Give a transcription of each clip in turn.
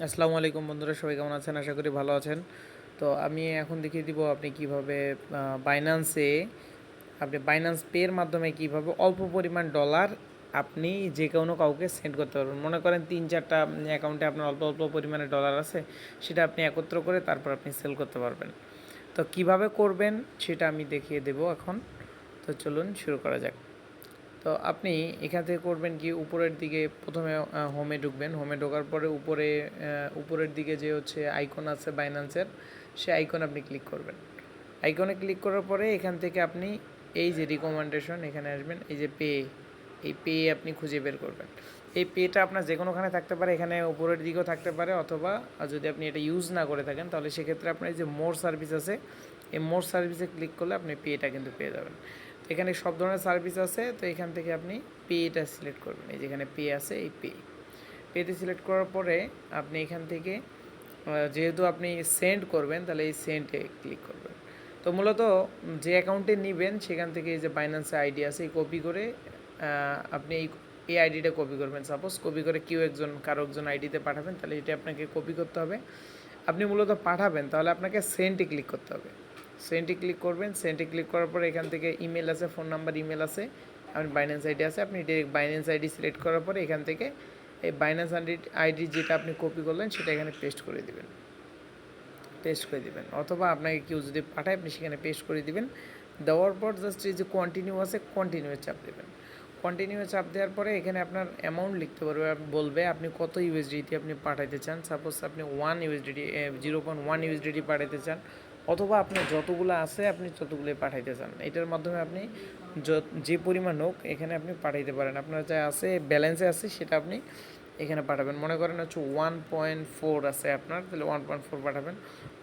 আসসালামু আলাইকুম বন্ধুরা, সবাই কেমন আছেন? আশা করি ভালো আছেন। তো আমি এখন দেখিয়ে দিব আপনি কিভাবে বাইন্যান্সে বাইন্যান্স পের মাধ্যমে কিভাবে অল্প পরিমাণ ডলার আপনি যে কোনো কাউকে সেন্ড করতে পারবেন। মনে করেন ৩-৪টা অ্যাকাউন্টে আপনার অল্প অল্প পরিমাণে ডলার আছে, সেটা আপনি একত্র করে তারপর আপনি সেল করতে পারবেন। তো কিভাবে করবেন সেটা আমি দেখিয়ে দেব এখন। তো চলুন শুরু করা যাক। তো আপনি এখান থেকে করবেন কি, উপরের দিকে প্রথমে হোমে ঢুকবেন। হোমে ঢোকার পরে উপরের দিকে যে হচ্ছে আইকন আছে বাইন্যান্সের, সে আইকন আপনি ক্লিক করবেন। আইকনে ক্লিক করার পরে এখান থেকে আপনি এই যে রিকমেন্ডেশন, এখানে আসবেন। এই যে পে, এই পে আপনি খুঁজে বের করবেন। এই পেটা আপনার যে কোনোখানে থাকতে পারে, এখানে উপরের দিকেও থাকতে পারে, অথবা যদি আপনি এটা ইউজ না করে থাকেন তাহলে সেক্ষেত্রে আপনার এই যে মোর সার্ভিস আছে, এই মোর সার্ভিসে ক্লিক করলে আপনি পেটা কিন্তু পেয়ে যাবেন। তো এখানে সব ধরনের সার্ভিস আছে, তো এখান থেকে আপনি পেটা সিলেক্ট করবেন। এই যেখানে পে আছে, এই পেতে সিলেক্ট করার পরে আপনি এখান থেকে যেহেতু আপনি সেন্ড করবেন, তাহলে এই সেন্ডে ক্লিক করবেন। তো মূলত যে অ্যাকাউন্টে নেবেন সেখান থেকে এই যে বাইন্যান্সে আইডি আছে, এই কপি করে আপনি এই আইডিটা কপি করবেন। সাপোজ কপি করে কারো একজন আইডিতে পাঠাবেন, তাহলে এটা আপনাকে কপি করতে হবে। আপনি মূলত পাঠাবেন, তাহলে আপনাকে সেন্ডে ক্লিক করতে হবে। সেন্ডে ক্লিক করবেন। সেন্ডে ক্লিক করার পরে এখান থেকে ইমেল আছে, ফোন নাম্বার, ইমেল আছে, আপনি বাইন্যান্স আইডি আছে, আপনি ডিরেক্ট বাইন্যান্স আইডি সিলেক্ট করার পরে এখান থেকে এই বাইন্যান্স আইডি যেটা আপনি কপি করলেন সেটা এখানে পেস্ট করে দিবেন। অথবা আপনাকে কেউ যদি পাঠায়, আপনি সেখানে পেস্ট করে দিবেন। দেওয়ার পর জাস্ট এই যে কন্টিনিউ আছে, কন্টিনিউয়ে চাপ দেবেন। কন্টিনিউয়ে চাপ দেওয়ার পরে এখানে আপনার অ্যামাউন্ট লিখতে বলবে আপনি কত ইউএসডিটি আপনি পাঠাইতে চান। সাপোজ আপনি 0.1 ইউএসডিটি পাঠাইতে চান, অথবা আপনার যতগুলো আছে আপনি ততগুলোই পাঠাইতে চান। এটার মাধ্যমে আপনি যে পরিমাণ হোক এখানে আপনি পাঠাইতে পারেন। আপনার যা আছে ব্যালেন্সে আছে সেটা আপনি এখানে পাঠাবেন। মনে করেন হচ্ছে 1.4 আছে আপনার, তাহলে 1.4 পাঠাবেন,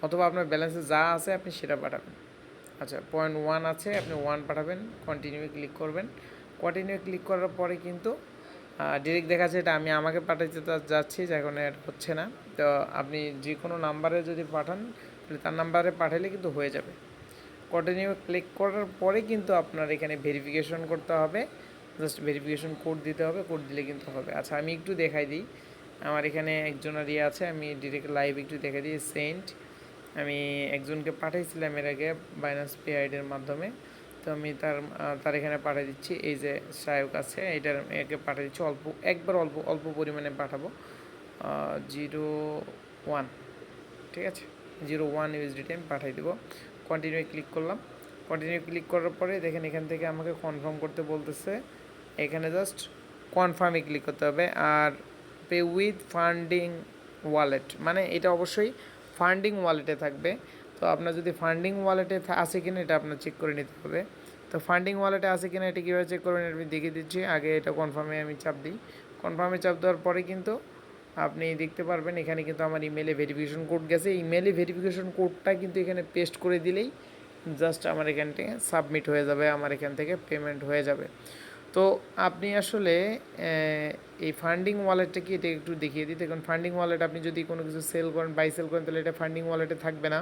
অথবা আপনার ব্যালেন্সে যা আছে আপনি সেটা পাঠাবেন। আচ্ছা, 0.1 আছে, আপনি 1 পাঠাবেন। কন্টিনিউ ক্লিক করবেন। কন্টিনিউ ক্লিক করার পরে কিন্তু ডিরেক্ট দেখা যাচ্ছে এটা আমি আমাকে পাঠাইতে যাচ্ছি, যে এখন এটা হচ্ছে না। তো আপনি যে কোনো নাম্বারে যদি পাঠান, তাহলে তার নাম্বারে পাঠালে কিন্তু হয়ে যাবে। কন্টিনিউ ক্লিক করার পরে কিন্তু আপনার এখানে ভেরিফিকেশন করতে হবে, জাস্ট ভেরিফিকেশন কোড দিতে হবে, কোড দিলে কিন্তু হবে। আচ্ছা, আমি একটু দেখাই দিই। আমার এখানে একজনের আছে, আমি ডিরেক্ট লাইভ একটু দেখাই দিই। সেন্ট আমি একজনকে পাঠাইছিলাম এর আগে বাইন্যান্স পে আইডির মাধ্যমে। তো আমি তার এখানে পাঠিয়ে দিচ্ছি। এই যে সায়ক আছে, এটার একে পাঠিয়ে দিচ্ছি। একবার অল্প অল্প পরিমাণে পাঠাবো। 0.1, ঠিক আছে, 0.1 ইউএসডিটি আমি পাঠিয়ে দেবো। কন্টিনিউ ক্লিক করলাম। কন্টিনিউ ক্লিক করার পরে দেখেন এখান থেকে আমাকে কনফার্ম করতে বলতেছে। এখানে জাস্ট কনফার্মে ক্লিক করতে হবে। আর পে উইথ ফান্ডিং ওয়ালেট, মানে এটা অবশ্যই ফান্ডিং ওয়ালেটে থাকবে। তো আপনার যদি ফান্ডিং ওয়ালেটে আছে কিনা এটা আপনার চেক করে নিতে হবে। তো ফান্ডিং ওয়ালেটে আছে কিনা এটা কীভাবে চেক করবেন আমি দেখিয়ে দিচ্ছি। আগে এটা কনফার্মে আমি চাপ দিই। কনফার্মে চাপ দেওয়ার পরে কিন্তু আপনি দেখতে পারবেন এখানে কিন্তু আমার ইমেলে ভেরিফিকেশন কোড গেছে। ইমেলে ভেরিফিকেশন কোডটা কিন্তু এখানে পেস্ট করে দিলেই জাস্ট আমার এখান থেকে সাবমিট হয়ে যাবে, আমার এখান থেকে পেমেন্ট হয়ে যাবে। তো আপনি আসলে এই ফান্ডিং ওয়ালেটটা কি, এটা একটু দেখিয়ে দিই। দেখুন, ফান্ডিং ওয়ালেট আপনি যদি কোনো কিছু সেল করেন, সেল করেন, তাহলে এটা ফান্ডিং ওয়ালেটে থাকবে না।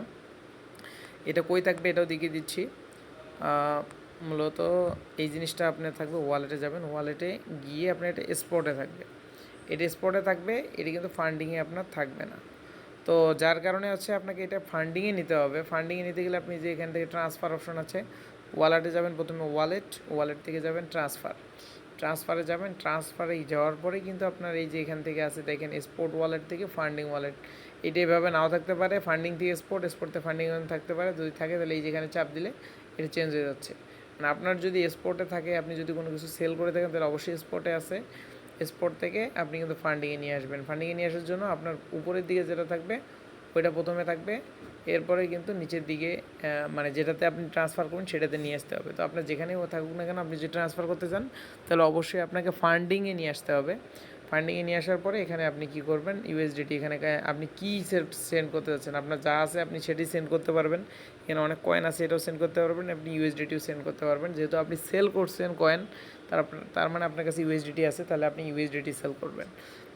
এটা কই থাকবে এটাও দেখিয়ে দিচ্ছি। মূলত এই জিনিসটা আপনার থাকবে, ওয়ালেটে যাবেন, ওয়ালেটে গিয়ে আপনার এটা স্পটে থাকবে। এটা স্পটে থাকবে, এটা কিন্তু ফান্ডিংয়ে আপনার থাকবে না। তো যার কারণে হচ্ছে আপনাকে এটা ফান্ডিংয়ে নিতে হবে। ফান্ডিংয়ে নিতে গেলে আপনি যে এখান থেকে ট্রান্সফার অপশন আছে, ওয়ালেটে যাবেন, প্রথমে ওয়ালেট থেকে যাবেন ট্রান্সফারে যাবেন। ট্রান্সফারে যাওয়ার পরে কিন্তু আপনার এই যে এখান থেকে আছে দেখেন স্পোর্ট ওয়ালেট থেকে ফান্ডিং ওয়ালেট, এটা এভাবে নাও থাকতে পারে। ফান্ডিং থেকে স্পোর্ট থেকে ফান্ডিং থাকতে পারে। যদি থাকে তাহলে এই যেখানে চাপ দিলে এটা চেঞ্জ হয়ে যাচ্ছে। মানে আপনার যদি স্পোর্টে থাকে, আপনি যদি কোনো কিছু সেল করে থাকেন, তাহলে অবশ্যই স্পোর্টে আছে। স্পোর্ট থেকে আপনি কিন্তু ফান্ডিংয়ে নিয়ে আসবেন। ফান্ডিংয়ে নিয়ে আসার জন্য আপনার উপরের দিকে যেটা থাকবে ওইটা প্রথমে থাকবে, এরপরে কিন্তু নিচের দিকে মানে যেটাতে আপনি ট্রান্সফার করুন সেটাতে নিয়ে আসতে হবে। তো আপনার যেখানেই থাকুক না কেন, আপনি যে ট্রান্সফার করতে চান তাহলে অবশ্যই আপনাকে ফান্ডিংয়ে নিয়ে আসতে হবে। ফান্ডিংয়ে নিয়ে আসার পরে এখানে আপনি কী করবেন, ইউএসডিটি এখানে আপনি কী সেন্ড করতে চাচ্ছেন, আপনার যা আছে আপনি সেটি সেন্ড করতে পারবেন। এখানে অনেক কয়েন আছে, এটাও সেন্ড করতে পারবেন। আপনি ইউএসডিটিও সেন্ড করতে পারবেন। যেহেতু আপনি সেল করছেন কয়েন, তার মানে আপনার কাছে ইউএসডিটি আছে, তাহলে আপনি ইউএসডিটি সেল করবেন।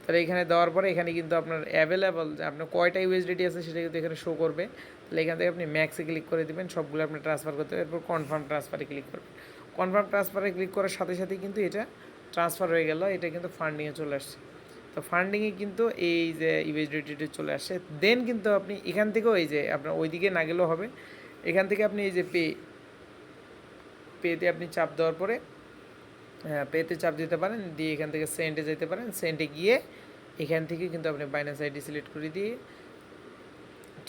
তাহলে এখানে দেওয়ার পরে এখানে কিন্তু আপনার অ্যাভেলেবল যে আপনার কয়টা ইউএসডিটি আছে সেটা কিন্তু এখানে শো করবে। তাহলে এখান থেকে আপনি ম্যাক্সে ক্লিক করে দেবেন, সবগুলো আপনি ট্রান্সফার করতে হবে। এরপর কনফার্ম ট্রান্সফারে ক্লিক করবেন। কনফার্ম ট্রান্সফারে ক্লিক করার সাথে সাথেই কিন্তু এটা ট্রান্সফার হয়ে গেল, এটা কিন্তু ফান্ডিংয়ে চলে আসছে। তো ফান্ডিংয়ে কিন্তু এই যে ইউএসডিটি চলে আসে, দেন কিন্তু আপনি এখান থেকেও এই যে আপনার ওইদিকে না গেলেও হবে, এখান থেকে আপনি এই যে পেতে আপনি চাপ দেওয়ার পরে পেতে চাপ দিতে পারেন, দিয়ে এখান থেকে সেন্টে যেতে পারেন, সেন্টে গিয়ে এখান থেকে কিন্তু আপনি বাইন্যান্স আইডি সিলেক্ট করে দিয়ে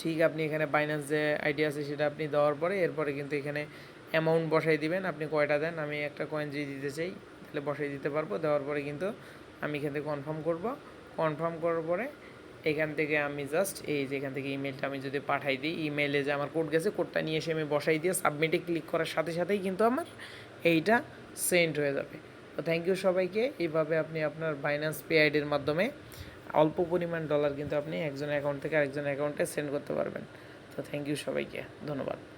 ঠিক আপনি এখানে বাইন্যান্স যে আইডি আছে সেটা আপনি দেওয়ার পরে এরপরে কিন্তু এখানে অ্যামাউন্ট বসাই দিবেন, আপনি কয়টা দেন, আমি একটা কয়েন যদি দিতে চাই তাহলে বসাই দিতে পারবো। দেওয়ার পরে কিন্তু আমি এখান থেকে কনফার্ম করব, কনফার্ম করার পরে এখান থেকে আমি জাস্ট এই যে এখান থেকে ইমেলটা আমি যদি পাঠাই দিই, ইমেলে যে আমার কোড গেছে কোডটা নিয়ে এসে আমি বসাই দিয়ে সাবমিটে ক্লিক করার সাথে সাথেই কিন্তু আমার এইটা সেন্ড হয়ে যাবে। তো থ্যাংক ইউ সবাইকে। এইভাবে আপনি আপনার বাইন্যান্স পে আইডির মাধ্যমে অল্প পরিমাণ ডলার কিন্তু আপনি একজনের অ্যাকাউন্ট থেকে আরেকজনের অ্যাকাউন্টে সেন্ড করতে পারবেন। তো থ্যাংক ইউ সবাইকে, ধন্যবাদ।